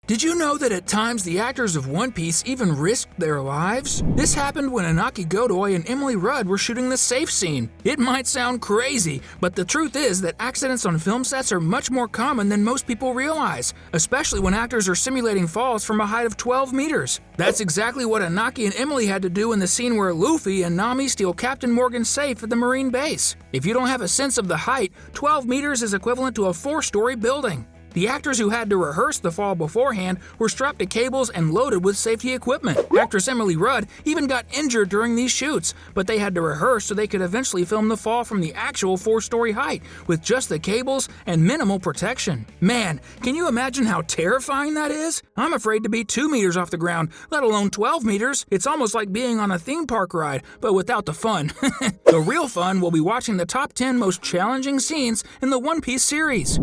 Did you know that at times the actors of One Piece even risked their lives? This happened when Inaki Godoy and Emily Rudd were shooting the safe scene. It might sound crazy, but the truth is that accidents on film sets are much more common than most people realize, especially when actors are simulating falls from a height of 12 meters. That's exactly what Inaki and Emily had to do in the scene where Luffy and Nami steal Captain Morgan's safe at the Marine base. If you don't have a sense of the height, 12 meters is equivalent to a 4-story building. The actors who had to rehearse the fall beforehand were strapped to cables and loaded with safety equipment. Actress Emily Rudd even got injured during these shoots, but they had to rehearse so they could eventually film the fall from the actual 4-story height with just the cables and minimal protection. Man, can you imagine how terrifying that is? I'm afraid to be 2 meters off the ground, let alone 12 meters. It's almost like being on a theme park ride, but without the fun. The real fun will be watching the top 10 most challenging scenes in the One Piece series.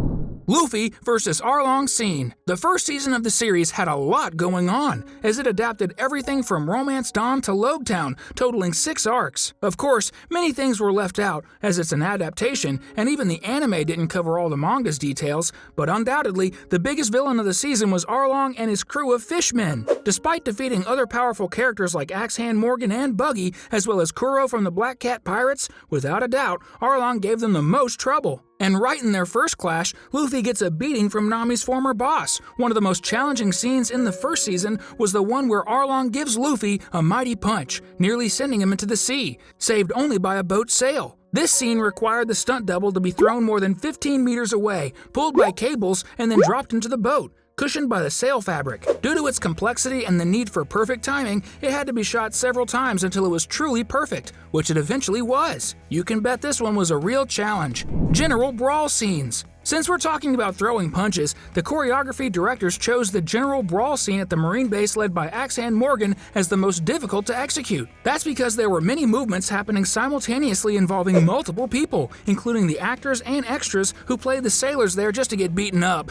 Luffy vs. Arlong scene. The first season of the series had a lot going on, as it adapted everything from Romance Dawn to Logetown, totaling 6 arcs. Of course, many things were left out, as it's an adaptation, and even the anime didn't cover all the manga's details, but undoubtedly, the biggest villain of the season was Arlong and his crew of fishmen. Despite defeating other powerful characters like Axehand Morgan and Buggy, as well as Kuro from the Black Cat Pirates, without a doubt, Arlong gave them the most trouble. And right in their first clash, Luffy gets a beating from Nami's former boss. One of the most challenging scenes in the first season was the one where Arlong gives Luffy a mighty punch, nearly sending him into the sea, saved only by a boat's sail. This scene required the stunt double to be thrown more than 15 meters away, pulled by cables, and then dropped into the boat, cushioned by the sail fabric. Due to its complexity and the need for perfect timing, it had to be shot several times until it was truly perfect, which it eventually was. You can bet this one was a real challenge. General Brawl scenes. Since we're talking about throwing punches, the choreography directors chose the General Brawl scene at the Marine base led by Axehand Morgan as the most difficult to execute. That's because there were many movements happening simultaneously involving multiple people, including the actors and extras who played the sailors there just to get beaten up.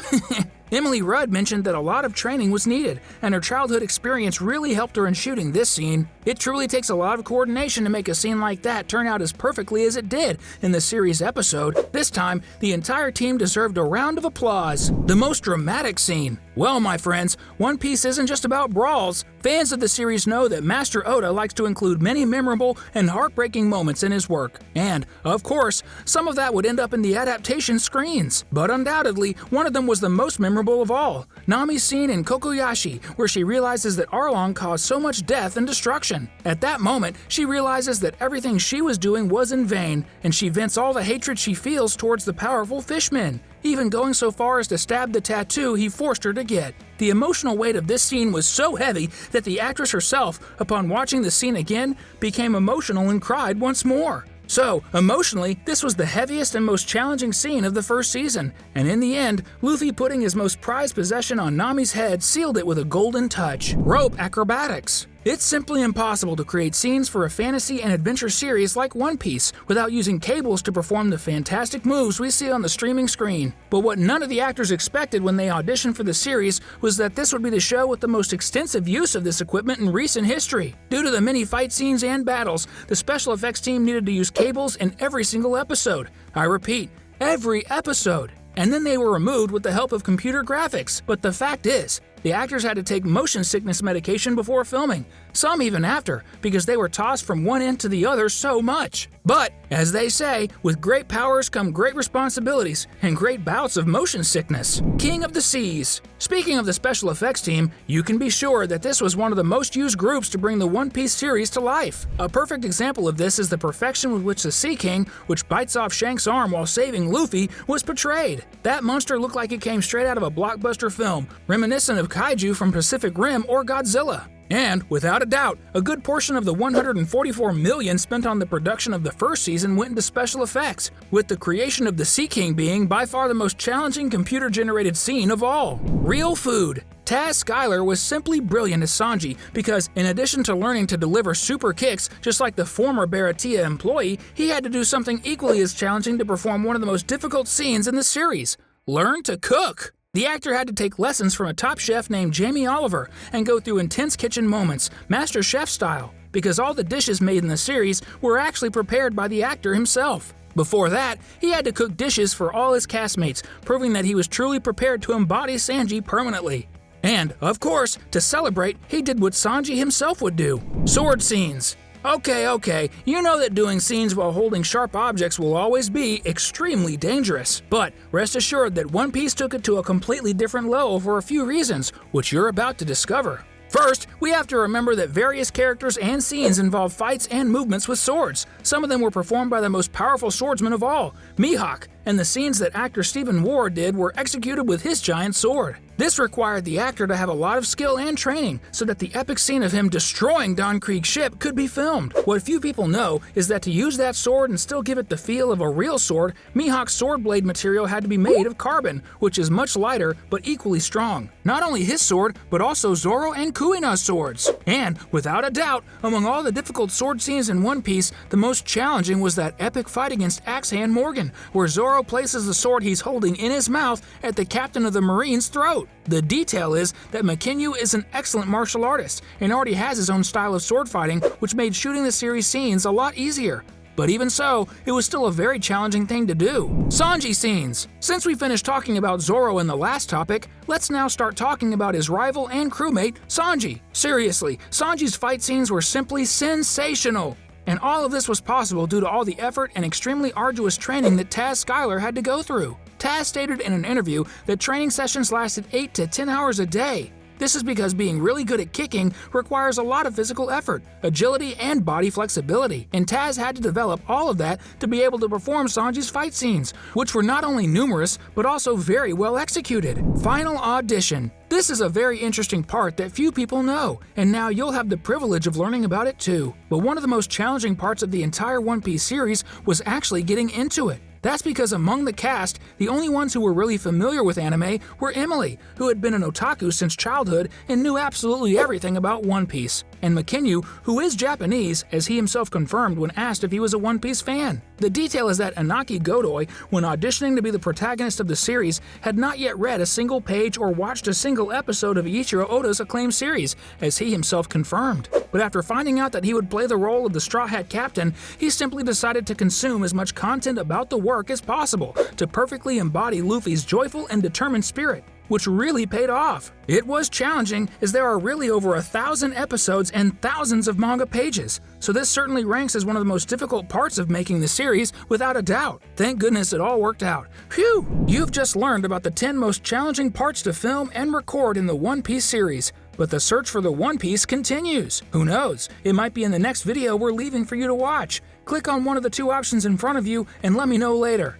Emily Rudd mentioned that a lot of training was needed, and her childhood experience really helped her in shooting this scene. It truly takes a lot of coordination to make a scene like that turn out as perfectly as it did in the series episode. This time, the entire team deserved a round of applause. The most dramatic scene. Well, my friends, One Piece isn't just about brawls. Fans of the series know that Master Oda likes to include many memorable and heartbreaking moments in his work. And, of course, some of that would end up in the adaptation screens. But undoubtedly, one of them was the most memorable of all. Nami's scene in Kokoyashi, where she realizes that Arlong caused so much death and destruction. At that moment, she realizes that everything she was doing was in vain, and she vents all the hatred she feels towards the powerful fishmen, even going so far as to stab the tattoo he forced her to get. The emotional weight of this scene was so heavy that the actress herself, upon watching the scene again, became emotional and cried once more. So, emotionally, this was the heaviest and most challenging scene of the first season, and in the end, Luffy putting his most prized possession on Nami's head sealed it with a golden touch. Rope acrobatics. It's simply impossible to create scenes for a fantasy and adventure series like One Piece without using cables to perform the fantastic moves we see on the streaming screen. But what none of the actors expected when they auditioned for the series was that this would be the show with the most extensive use of this equipment in recent history. Due to the many fight scenes and battles, the special effects team needed to use cables in every single episode. I repeat, every episode. And then they were removed with the help of computer graphics. But the fact is, the actors had to take motion sickness medication before filming, some even after, because they were tossed from one end to the other so much. But, as they say, with great powers come great responsibilities and great bouts of motion sickness. King of the Seas. Speaking of the special effects team, you can be sure that this was one of the most used groups to bring the One Piece series to life. A perfect example of this is the perfection with which the Sea King, which bites off Shanks' arm while saving Luffy, was portrayed. That monster looked like it came straight out of a blockbuster film, reminiscent of kaiju from Pacific Rim or Godzilla. And, without a doubt, a good portion of the $144 million spent on the production of the first season went into special effects, with the creation of the Sea King being by far the most challenging computer-generated scene of all. Real food. Taz Skylar was simply brilliant as Sanji because, in addition to learning to deliver super kicks just like the former Baratia employee, he had to do something equally as challenging to perform one of the most difficult scenes in the series: learn to cook. The actor had to take lessons from a top chef named Jamie Oliver and go through intense kitchen moments, Master Chef style, because all the dishes made in the series were actually prepared by the actor himself. Before that, he had to cook dishes for all his castmates, proving that he was truly prepared to embody Sanji permanently. And, of course, to celebrate, he did what Sanji himself would do: sword scenes. Okay, you know that doing scenes while holding sharp objects will always be extremely dangerous. But rest assured that One Piece took it to a completely different level for a few reasons, which you're about to discover. First, we have to remember that various characters and scenes involve fights and movements with swords. Some of them were performed by the most powerful swordsman of all, Mihawk, and the scenes that actor Stephen Ward did were executed with his giant sword. This required the actor to have a lot of skill and training so that the epic scene of him destroying Don Krieg's ship could be filmed. What few people know is that to use that sword and still give it the feel of a real sword, Mihawk's sword blade material had to be made of carbon, which is much lighter but equally strong. Not only his sword, but also Zoro and Kuina's swords. And, without a doubt, among all the difficult sword scenes in One Piece, the most challenging was that epic fight against Axe Hand Morgan, where Zoro places the sword he's holding in his mouth at the captain of the Marines' throat. The detail is that Makinyu is an excellent martial artist and already has his own style of sword fighting, which made shooting the series scenes a lot easier. But even so, it was still a very challenging thing to do. Sanji scenes. Since we finished talking about Zoro in the last topic, let's now start talking about his rival and crewmate, Sanji. Seriously, Sanji's fight scenes were simply sensational. And all of this was possible due to all the effort and extremely arduous training that Taz Skylar had to go through. Taz stated in an interview that training sessions lasted 8 to 10 hours a day. This is because being really good at kicking requires a lot of physical effort, agility, and body flexibility, and Taz had to develop all of that to be able to perform Sanji's fight scenes, which were not only numerous, but also very well executed. Final audition. This is a very interesting part that few people know, and now you'll have the privilege of learning about it too. But one of the most challenging parts of the entire One Piece series was actually getting into it. That's because among the cast, the only ones who were really familiar with anime were Emily, who had been an otaku since childhood and knew absolutely everything about One Piece, and Makinyu, who is Japanese, as he himself confirmed when asked if he was a One Piece fan. The detail is that Inaki Godoy, when auditioning to be the protagonist of the series, had not yet read a single page or watched a single episode of Eiichiro Oda's acclaimed series, as he himself confirmed. But after finding out that he would play the role of the Straw Hat Captain, he simply decided to consume as much content about the work as possible to perfectly embody Luffy's joyful and determined spirit, which really paid off. It was challenging, as there are really over 1,000 episodes and thousands of manga pages, so this certainly ranks as one of the most difficult parts of making the series, without a doubt. Thank goodness it all worked out. Phew! You've just learned about the 10 most challenging parts to film and record in the One Piece series. But the search for the One Piece continues. Who knows? It might be in the next video we're leaving for you to watch. Click on one of the two options in front of you and let me know later.